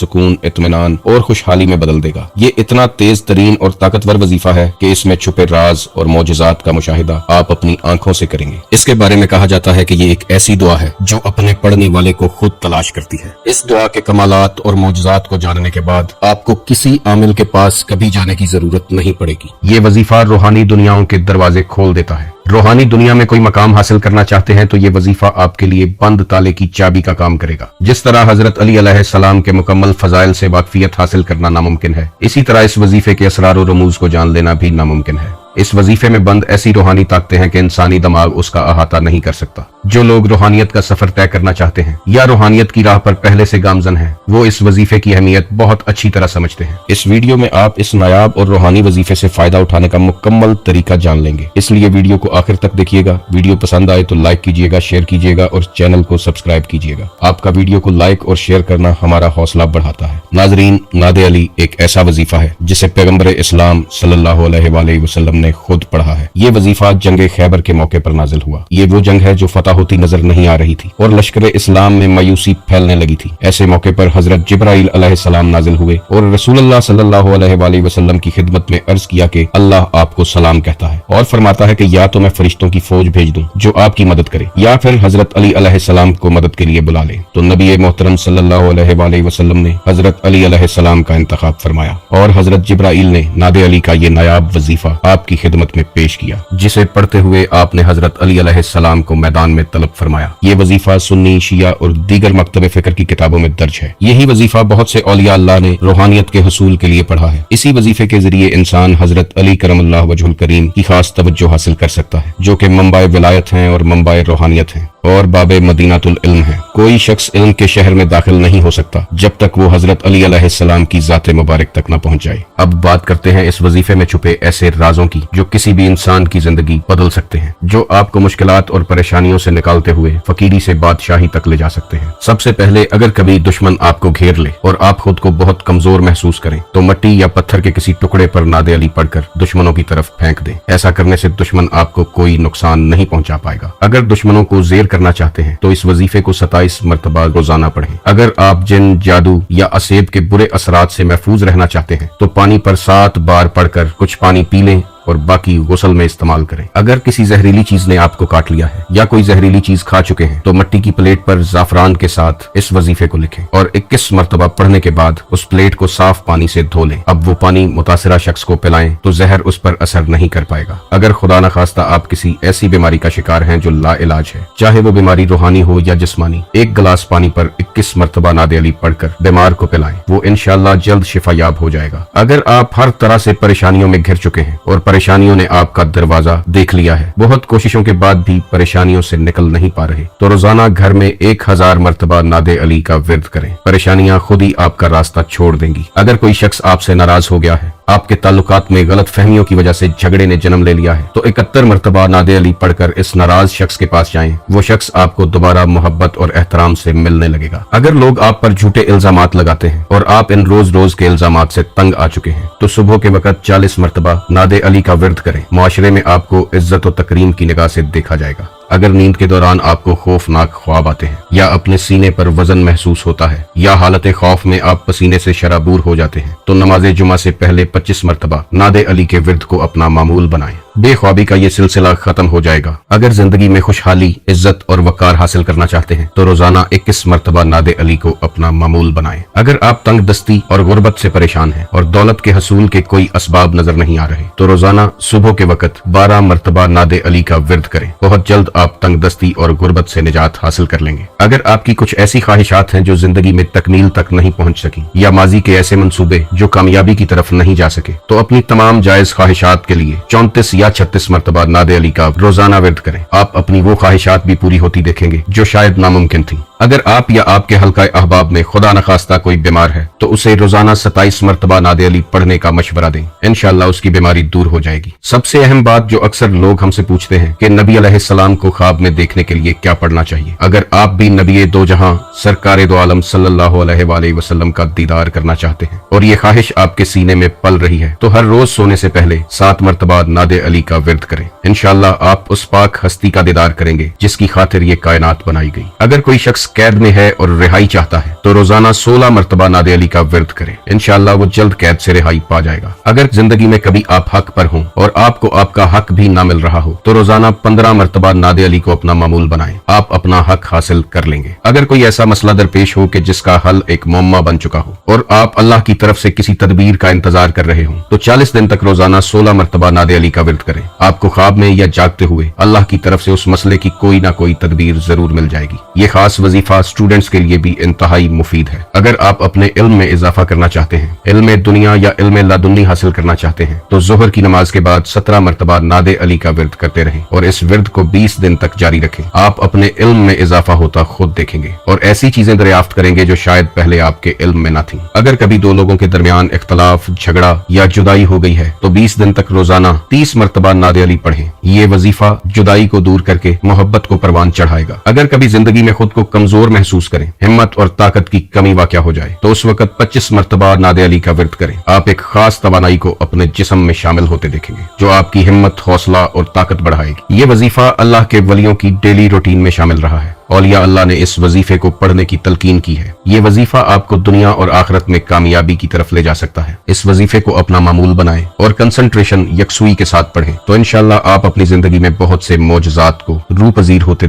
सुकून, इत्मीनान और खुशहाली में बदल देगा। ये इतना तेज तरीन और ताकतवर वजीफा है कि इसमें छुपे राज और मौजज़ात का मुशाहिदा आप अपनी आंखों से करेंगे। इसके बारे में कहा जाता है कि ये एक ऐसी दुआ है जो अपने पढ़ने वाले को खुद तलाश करती है। इस दुआ के कमालात और मौजज़ात को जानने के बाद आपको किसी आमिल के पास कभी जाने की जरूरत नहीं पड़ेगी। ये वजीफा रूहानी दुनियाओं के दरवाजे खोल देता है। रूहानी दुनिया में कोई मकाम हासिल करना चाहते हैं तो ये वजीफा आपके लिए बंद ताले की चाबी का काम करेगा। जिस तरह हजरत अली अलैहिस्सलाम के मुकम्मल फजाइल से वाकफियत हासिल करना नामुमकिन है, इसी तरह इस वजीफे के असरार और रमूज को जान लेना भी नामुमकिन है। इस वजीफे में बंद ऐसी रूहानी ताकतें हैं कि इंसानी दिमाग उसका अहाता नहीं कर सकता। जो लोग रूहानियत का सफर तय करना चाहते हैं या रूहानियत की राह पर पहले से गामजन हैं, वो इस वजीफे की अहमियत बहुत अच्छी तरह समझते हैं। इस वीडियो में आप इस नायाब और रूहानी वजीफे से फायदा उठाने का मुकम्मल तरीका जान लेंगे, इसलिए वीडियो को आखिर तक देखिएगा। वीडियो पसंद आए तो लाइक कीजिएगा, शेयर कीजिएगा और चैनल को सब्सक्राइब कीजिएगा। आपका वीडियो को लाइक और शेयर करना हमारा हौसला बढ़ाता है। नाजरीन, नादे अली एक ऐसा वजीफा है जिसे पैगम्बर इस्लाम सल्लल्लाहु अलैहि वसल्लम ने खुद पढ़ा है। ये वजीफा जंग खैबर के मौके पर नाजिल हुआ। ये वो जंग है जो फतह होती नजर नहीं आ रही थी और लश्कर इस्लाम में मायूसी फैलने लगी थी। ऐसे मौके पर हजरत जिब्राइल अलैहिस्सलाम नाजिल हुए और रसूलुल्लाह सल्लल्लाहु अलैहि वसल्लम की खिदमत में अर्ज किया कि अल्लाह आपको सलाम कहता है और फरमाता है कि या तो मैं फरिश्तों की फौज भेज दूं जो आपकी मदद करे या फिर हजरत अली अलैहिस्सलाम को मदद के लिए बुला ले। तो नबी मोहतरम सल्लल्लाहु अलैहि वसल्लम ने हजरत अली अलैहिस्सलाम का इंतखाब फरमाया और हजरत जिब्राइल ने नादे अली का ये नायाब वजीफा आपकी खिदमत में पेश किया, जिसे पढ़ते हुए आपने हजरत अली अलैहिस्सलाम को मैदान में तलब फरमाया। ये वजीफा सुन्नी, शिया और दीगर मकतब फिक्र की किताबों में दर्ज है। यही वजीफा बहुत से औलिया अल्लाह ने रूहानियत के हुसूल के लिए पढ़ा है। इसी वजीफे के जरिए इंसान हजरत अली करमल्लाहु वजहुल करीम की खास तवज्जो हासिल कर सकता है, जो कि मंबाए विलायत हैं और मंबाए रूहानियत हैं और बाबे मदीनातुल इल्म है। कोई शख्स इल्म के शहर में दाखिल नहीं हो सकता जब तक वो हजरत अली अलैहिस्सलाम की जाते मुबारक तक न पहुंच जाए। अब बात करते हैं इस वजीफे में छुपे ऐसे राजों की जो किसी भी इंसान की जिंदगी बदल सकते हैं, जो आपको मुश्किलात और परेशानियों से निकालते हुए फकीरी से बादशाही तक ले जा सकते हैं। सबसे पहले, अगर कभी दुश्मन आपको घेर ले और आप खुद को बहुत कमजोर महसूस करें तो मट्टी या पत्थर के किसी टुकड़े पर नादे अली पढ़कर दुश्मनों की तरफ फेंक दें। ऐसा करने से दुश्मन आपको कोई नुकसान नहीं पहुंचा पाएगा। अगर दुश्मनों को जेर करना चाहते हैं तो इस वजीफे को 27 मरतबा रोजाना पढ़ें। अगर आप जिन, जादू या असेब के बुरे असरात से महफूज रहना चाहते हैं तो पानी पर 7 बार पढ़कर कुछ पानी पी लें और बाकी गुस्ल में इस्तेमाल करें। अगर किसी जहरीली चीज ने आपको काट लिया है या कोई जहरीली चीज खा चुके हैं तो मिट्टी की प्लेट पर जाफरान के साथ इस वजीफे को लिखें और 21 मरतबा पढ़ने के बाद उस प्लेट को साफ पानी से धो लें। अब वो पानी मुतासिरा शख्स को पिलाएं तो जहर उस पर असर नहीं कर पाएगा। अगर खुदा न खास्ता आप किसी ऐसी बीमारी का शिकार हैं जो ला इलाज है, चाहे वो बीमारी रूहानी हो या जिस्मानी, एक गिलास पानी पर 21 मरतबा नादे अली पढ़कर बीमार को पिलाएं, वो इंशाअल्लाह जल्द शिफायाब हो जाएगा। अगर आप हर तरह से परेशानियों में घिर चुके हैं और परेशानियों ने आपका दरवाजा देख लिया है, बहुत कोशिशों के बाद भी परेशानियों से निकल नहीं पा रहे, तो रोजाना घर में 1000 मरतबा नादे अली का विर्द करें। परेशानियां खुद ही आपका रास्ता छोड़ देंगी। अगर कोई शख्स आपसे नाराज हो गया है, आपके ताल्लुकात में गलत फहमियों की वजह से झगड़े ने जन्म ले लिया है, तो 71 मरतबा नादे अली पढ़कर इस नाराज शख्स के पास जाएं। वो शख्स आपको दोबारा मोहब्बत और एहतराम से मिलने लगेगा। अगर लोग आप पर झूठे इल्जामात लगाते हैं और आप इन रोज रोज के इल्जामात से तंग आ चुके हैं, तो सुबह के वक्त 40 मरतबा नादे अली का विर्द करें। मुआशरे में आपको इज्जत और तकरीम की निगाह से देखा जाएगा। अगर नींद के दौरान आपको खौफनाक ख्वाब आते हैं या अपने सीने पर वजन महसूस होता है या हालत खौफ में आप पसीने से शराबूर हो जाते हैं, तो नमाज जुमा से पहले 25 मरतबा नादे अली के विर्द को अपना मामूल बनाएं। बेख्वाबी का ये सिलसिला खत्म हो जाएगा। अगर जिंदगी में खुशहाली, इज्जत और वकार हासिल करना चाहते हैं तो रोजाना 21 मरतबा नादे अली को अपना मामूल बनाएं। अगर आप तंग दस्ती और गुर्बत से परेशान हैं और दौलत के हसूल के कोई असबाब नजर नहीं आ रहे, तो रोजाना सुबह के वक्त 12 मरतबा नादे अली का विर्द करें। बहुत जल्द आप तंग दस्ती और गुर्बत से निजात हासिल कर लेंगे। अगर आपकी कुछ ऐसी ख्वाहिशात हैं जो जिंदगी में तकमील तक नहीं पहुंच सकी या माजी के ऐसे मंसूबे जो कामयाबी की तरफ नहीं जा सके, तो अपनी तमाम जायज ख्वाहिशात के लिए 34 या 36 मरतबा नादे अली का रोजाना विर्द करें। आप अपनी वो ख्वाहिशात भी पूरी होती देखेंगे जो शायद नामुमकिन थी। अगर आप या आपके हल्का अहबाब में खुदा न खास्ता कोई बीमार है तो उसे रोजाना 27 मरतबा नादे अली पढ़ने का मशवरा दें। इंशाअल्लाह उसकी बीमारी दूर हो जाएगी। सबसे अहम बात जो अक्सर लोग हमसे पूछते हैं कि नबी अलैहिस्सलाम को ख्वाब में देखने के लिए क्या पढ़ना चाहिए। अगर आप भी नबी दो जहां सरकार दो आलम सल्लल्लाहु अलैहि वसल्लम का दीदार करना चाहते हैं और ये ख्वाहिश आपके सीने में पल रही है, तो हर रोज सोने से पहले 7 मरतबा नादे अली का विर्द करें। इंशाअल्लाह आप उस पाक हस्ती का दीदार करेंगे जिसकी खातिर ये कायनात बनाई गई। अगर कोई शख्स कैद में है और रिहाई चाहता है तो रोजाना 16 मरतबा नादे अली का विर्द करे। इंशाअल्लाह वो जल्द कैद से रिहाई पा जाएगा। अगर जिंदगी में कभी आप हक पर हों और आपको आपका हक भी ना मिल रहा हो तो रोजाना 15 मरतबा नादे अली को अपना मामूल बनाएं, आप अपना हक हासिल कर लेंगे। अगर कोई ऐसा मसला दरपेश हो कि जिसका हल एक मुअम्मा बन चुका हो और आप अल्लाह की तरफ से किसी तदबीर का इंतजार कर रहे हो तो 40 दिन तक रोजाना 16 मरतबा नादे अली का विर्द करें। आपको ख्वाब में या जागते हुए अल्लाह की तरफ से उस मसले की कोई ना कोई तदबीर जरूर मिल जाएगी। ये खास वजीफा स्टूडेंट्स के लिए भी इंतहाई मुफीद है। अगर आप अपने इल्म में इजाफा करना चाहते हैं, इल्म दुनिया या इल्म लादुन्नी हासिल करना चाहते हैं तो जोहर की नमाज के बाद 17 मरतबा नादे अली का विर्द करते रहें और इस विर्द को 20 दिन तक जारी रखें। आप अपने इल्म में इजाफा होता खुद देखेंगे और ऐसी चीजें दरियाफ्त करेंगे जो शायद पहले आपके इल्म में ना थी। अगर कभी दो लोगों के दरमियान इख्तलाफ, झगड़ा या जुदाई हो गई है तो 20 दिन तक रोजाना 30 मरतबा नादे अली पढ़ें। ये वजीफा जुदाई को दूर करके मोहब्बत को परवान चढ़ाएगा। अगर कभी जिंदगी में खुद को कमजोर महसूस करें, हिम्मत और ताकत की कमी वाक़या हो जाए तो उस वक्त 25 मरतबा नादे अली का विर्द करें। आप एक खास तवानाई को अपने जिस्म में शामिल होते देखेंगे जो आपकी हिम्मत, हौसला और ताकत बढ़ाएगी। ये वजीफा अल्लाह के वलियों की डेली रूटीन में शामिल रहा है। औलिया अल्लाह ने इस वजीफे को पढ़ने की तलकीन की है। ये वजीफा आपको दुनिया और आखिरत में कामयाबी की तरफ ले जा सकता है। इस वजीफे को अपना मामूल बनाएं और कंसंट्रेशन, यकसुई के साथ पढ़ें तो इंशाअल्लाह आप अपनी जिंदगी में बहुत से मोजज़ात को रूह पजीर होते